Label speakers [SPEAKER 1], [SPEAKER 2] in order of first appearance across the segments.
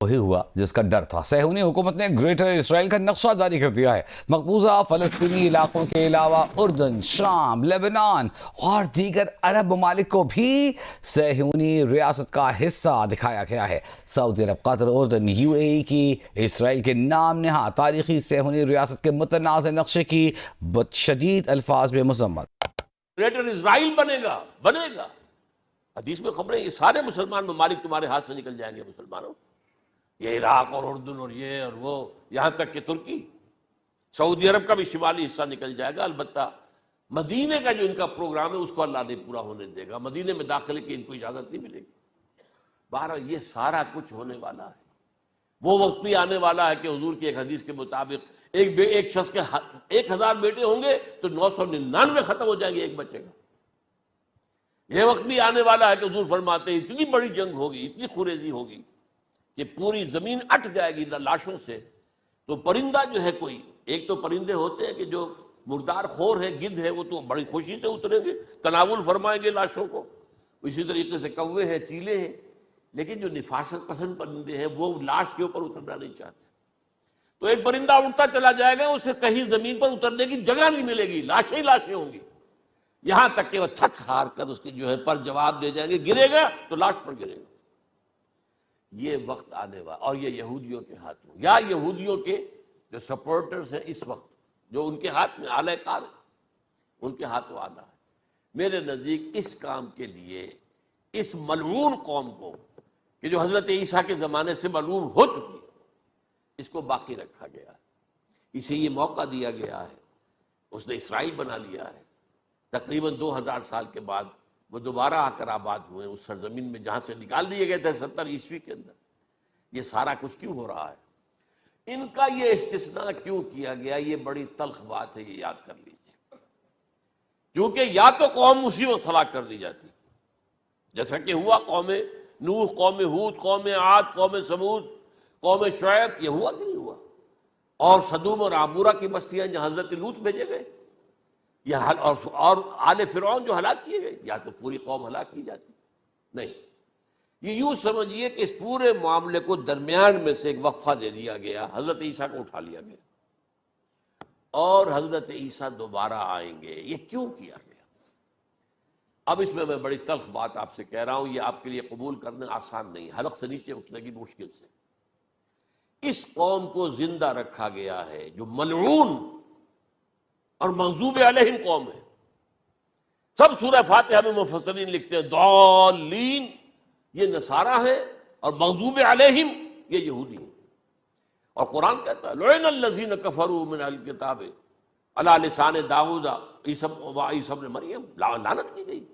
[SPEAKER 1] وہی ہوا جس کا ڈر تھا۔ صہیونی حکومت نے گریٹر اسرائیل کا نقشہ جاری کر دیا ہے۔ مقبوضہ فلسطینی علاقوں کے علاوہ اردن، شام، لبنان اور دیگر عرب ممالک کو بھی صہیونی ریاست کا حصہ دکھایا گیا ہے۔ سعودی عرب، قطر، اردن، یو اے ای کی اسرائیل کے نام نہاد تاریخی صہیونی ریاست کے متنازع نقشے کی شدید الفاظ میں مذمت۔
[SPEAKER 2] گریٹر اسرائیل بنے گا۔ حدیث میں خبریں، یہ سارے مسلمان ممالک تمہارے ہاتھ سے نکل جائیں گے مسلمانوں، یہ عراق اور اردن اور یہ اور وہ، یہاں تک کہ ترکی، سعودی عرب کا بھی شمالی حصہ نکل جائے گا۔ البتہ مدینے کا جو ان کا پروگرام ہے اس کو اللہ نہیں پورا ہونے دے گا، مدینے میں داخلے کی ان کو اجازت نہیں ملے گی۔ بہرحال یہ سارا کچھ ہونے والا ہے۔ وہ وقت بھی آنے والا ہے کہ حضور کی ایک حدیث کے مطابق ایک شخص کے 1000 بیٹے ہوں گے تو 999 ختم ہو جائیں گے، ایک بچے گا۔ یہ وقت بھی آنے والا ہے کہ حضور فرماتے ہیں اتنی بڑی جنگ ہوگی، اتنی خوریزی ہوگی کہ پوری زمین اٹ جائے گی لاشوں سے۔ تو پرندہ جو ہے، کوئی ایک تو پرندے ہوتے ہیں کہ جو مردار خور ہے، گدھ ہے، وہ تو بڑی خوشی سے اتریں گے، تناول فرمائیں گے لاشوں کو۔ اسی طریقے سے کوے ہیں، چیلے ہیں، لیکن جو نفاست پسند پرندے ہیں وہ لاش کے اوپر اترنا نہیں چاہتے۔ تو ایک پرندہ اڑتا چلا جائے گا، اسے کہیں زمین پر اترنے کی جگہ نہیں ملے گی، لاشیں ہی لاشیں ہوں گی، یہاں تک کہ وہ تھک ہار کر اس کی جو ہے پر جواب دے جائیں گے، گرے گا تو لاش پر گرے گا۔ یہ وقت آنے والا، اور یہ یہودیوں کے ہاتھوں، یا یہودیوں کے جو سپورٹرز ہیں اس وقت، جو ان کے ہاتھ میں آلہ کار ہے، ان کے ہاتھوں آنا ہے۔ میرے نزدیک اس کام کے لیے اس ملعون قوم کو، کہ جو حضرت عیسیٰ کے زمانے سے ملعون ہو چکی ہے، اس کو باقی رکھا گیا ہے، اسے یہ موقع دیا گیا ہے۔ اس نے اسرائیل بنا لیا ہے۔ تقریباً 2000 سال کے بعد وہ دوبارہ آ کر آباد ہوئے اس سرزمین میں جہاں سے نکال دیے گئے تھے 70 عیسوی کے اندر۔ یہ سارا کچھ کیوں ہو رہا ہے؟ ان کا یہ استثناء کیوں کیا گیا؟ یہ بڑی تلخ بات ہے، یہ یاد کر لیجیے۔ کیونکہ یا تو قوم اسی وقت ہلاک کر دی جاتی، جیسا کہ ہوا قوم نوح، قوم ہود، قوم عاد، قوم ثمود، قوم شعیب، یہ ہوا کہ نہیں ہوا؟ اور سدوم اور عمورہ کی بستیاں جہاں حضرت لوط بھیجے گئے، اور آل فرعون جو ہلاک کیے گئے، یا تو پوری قوم ہلاک کی جاتی؟ نہیں، یہ یوں سمجھیے کہ اس پورے معاملے کو درمیان میں سے ایک وقفہ دے دیا گیا، حضرت عیسیٰ کو اٹھا لیا گیا، اور حضرت عیسیٰ دوبارہ آئیں گے۔ یہ کیوں کیا گیا؟ اب اس میں بڑی تلخ بات آپ سے کہہ رہا ہوں، یہ آپ کے لیے قبول کرنا آسان نہیں، حلق سے نیچے اٹھنے کی مشکل سے۔ اس قوم کو زندہ رکھا گیا ہے جو ملعون اور مغضوب علیہم قوم ہے۔ سب سورہ فاتحہ میں مفسرین لکھتے ہیں ضالین، یہ نصارہ ہیں، اور مغضوب علیہم یہ یہودی ہیں۔ اور قرآن کہتا ہے لعن الذین کفروا من اہل الکتاب علی لسان داؤد عیسی ابن مریم، لعنت کی گئی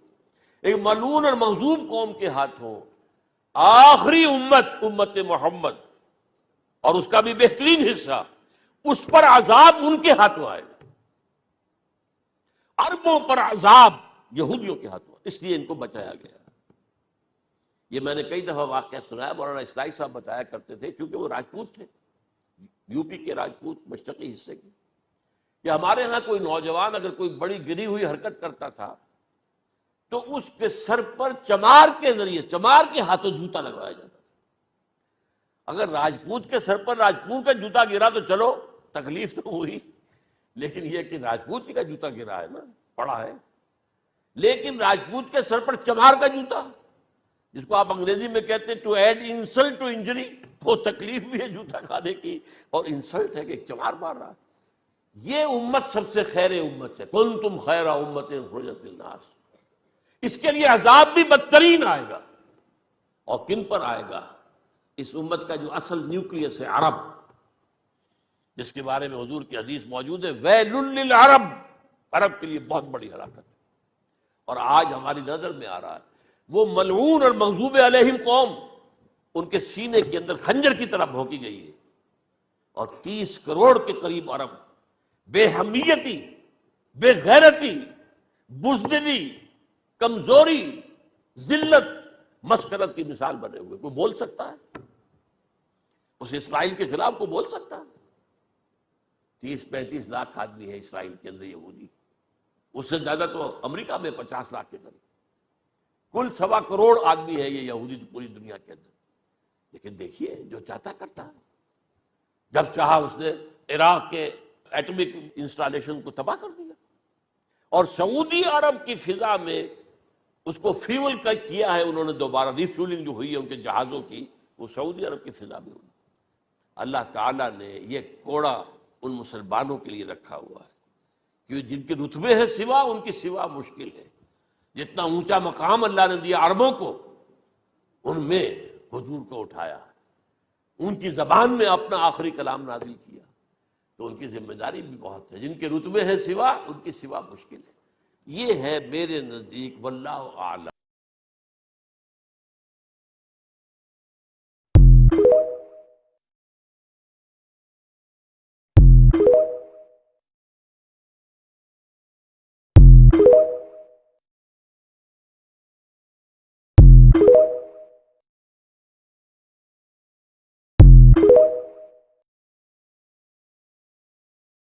[SPEAKER 2] ایک ملعون اور مغضوب قوم کے ہاتھوں آخری امت محمد، اور اس کا بھی بہترین حصہ، اس پر عذاب ان کے ہاتھوں آئے گا۔ عربوں پر عذاب یہودیوں کے ہاتھوں، اس لیے ان کو بچایا گیا۔ یہ میں نے کئی دفعہ واقعہ سنایا، مولانا اسلائی صاحب بتایا کرتے تھے، کیونکہ وہ راجپوت تھے، یو پی کے راجپوت، مشرقی حصے کے، کہ ہمارے ہاں کوئی نوجوان اگر کوئی بڑی گری ہوئی حرکت کرتا تھا تو اس کے سر پر چمار کے ذریعے، چمار کے ہاتھوں جوتا لگوایا جاتا تھا۔ اگر راجپوت کے سر پر راجپوت کا جوتا گرا تو چلو تکلیف تو ہوئی، لیکن یہ کہ راجپوت کا جوتا گرا ہے نا، پڑا ہے، لیکن راجپوت کے سر پر چمار کا جوتا، جس کو آپ انگریزی میں کہتے ہیں to add insult to injury, وہ تکلیف بھی ہے جوتا کھانے کی، اور انسلٹ ہے کہ ایک چمار مار رہا ہے۔ یہ امت سب سے خیر امت ہے، کنتم خیر امت اخرجت للناس۔ اس کے لیے عذاب بھی بدترین آئے گا، اور کن پر آئے گا؟ اس امت کا جو اصل نیوکلیس ہے، عرب، جس کے بارے میں حضور کی حدیث موجود ہے ویل للعرب، عرب کے لیے بہت بڑی ہلاکت ہے۔ اور آج ہماری نظر میں آ رہا ہے وہ ملعون اور مغضوب علیہم قوم، ان کے سینے کے اندر خنجر کی طرح بھونکی گئی ہے، اور 30 کروڑ کے قریب عرب بے حمیتی، بے غیرتی، بزدلی، کمزوری، ذلت، مسکرت کی مثال بنے ہوئے۔ کوئی بول سکتا ہے اس اسرائیل کے خلاف؟ کوئی بول سکتا ہے؟ 30-35 لاکھ آدمی ہے اسرائیل کے اندر یہودی، اس سے زیادہ تو امریکہ میں 50 لاکھ کے قریب، کل 1.25 کروڑ آدمی ہے یہ یہودی پوری دنیا کے اندر۔ لیکن دیکھیے جو چاہتا کرتا ہے. جب چاہا اس نے عراق کے ایٹمک انسٹالیشن کو تباہ کر دیا، اور سعودی عرب کی فضا میں اس کو فیول کا کیا ہے انہوں نے، دوبارہ ری فیولنگ جو ہوئی ہے ان کے جہازوں کی، وہ سعودی عرب کی فضا میں ہوئی. اللہ تعالیٰ نے یہ کوڑا ان مسلمانوں کے لیے رکھا ہوا ہے کہ جن کے رتبے ہیں سوا، ان کی سوا مشکل ہے. جتنا اونچا مقام اللہ نے دیا عربوں کو، ان میں حضور کو اٹھایا، ان کی زبان میں اپنا آخری کلام نازل کیا، تو ان کی ذمہ داری بھی بہت ہے. جن کے رتبے ہیں سوا، ان کی سوا مشکل ہے. یہ ہے میرے نزدیک واللہ اعلم.